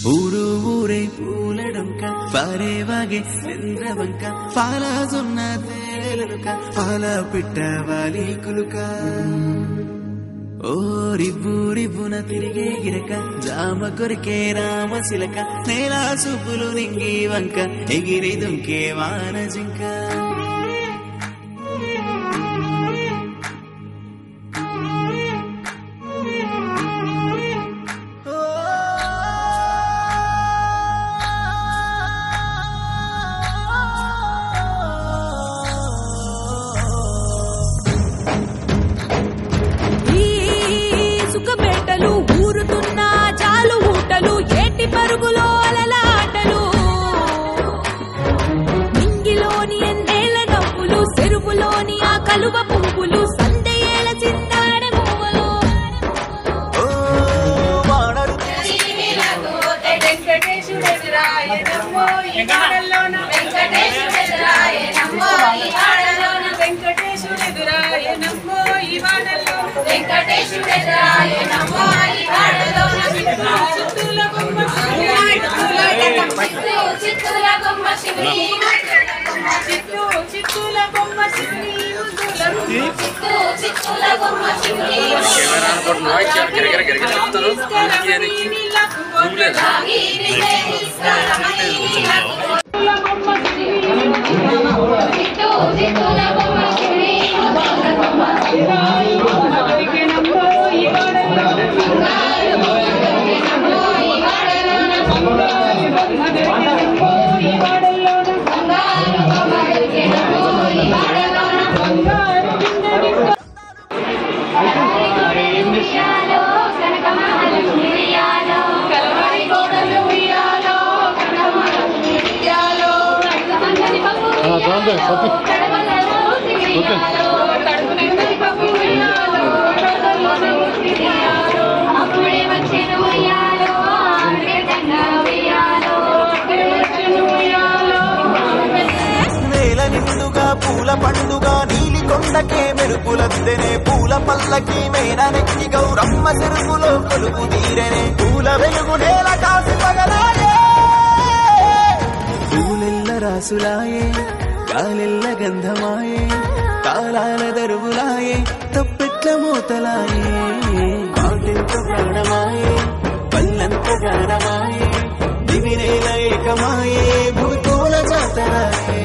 ఊరు ఊరే పూలడొంక పారేవాగే చంద్రవంక పాల జొన్న తేలుక పాల పిట్ట వాలి కులుక ఓ రివ్వు రివ్వున తిరిగే గిరక జామ కొరికే రామశిలక నేల సూపులు నింగి వంక ఎగిరి దుంకే వాన జింక పరుగులో అలలాటలు మింగిలోని ఎన్నేళ్ల నవ్వులు చెరువులోని ఆ కలువ పువ్వులు సందేల చిందాడ మువ్వలు నేల నిండుగా పూల పండుగా నీలి కొండకే మెరుపులద్దెనే పూల పల్లకి మేననెక్కి గౌరమ్మ చెరుకులో కొలుపు తీరనే పూల వెలుగు నేల కాసి పగలాయే పూలెల్ల రాసులాయే గాలెల్ల గంధమాయే తాళాల దరువులాయే తప్పెట్ల మూతలాయే పాటెంత ప్రాణమాయే పల్లంత గానమాయే దివినేల ఏకమాయే భూతోల జాతరాయే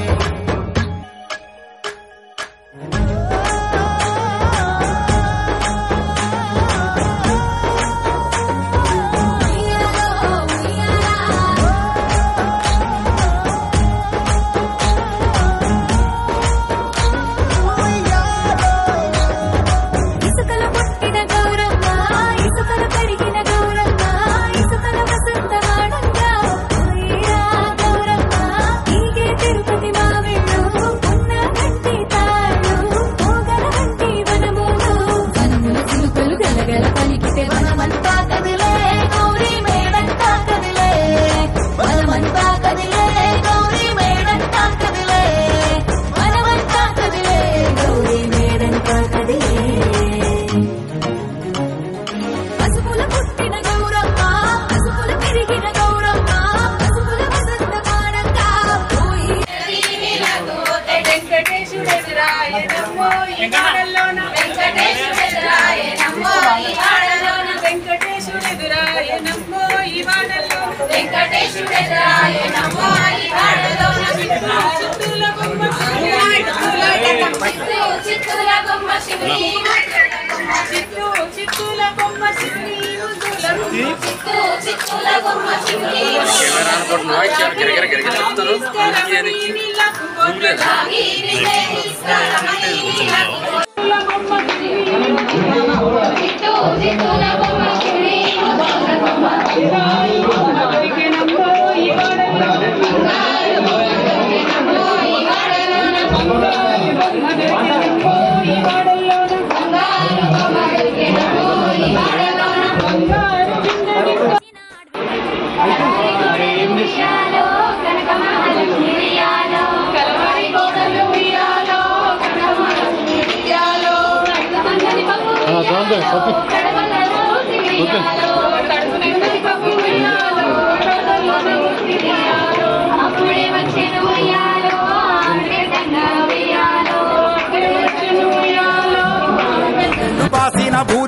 Okay.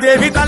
భూదేవి తల్లి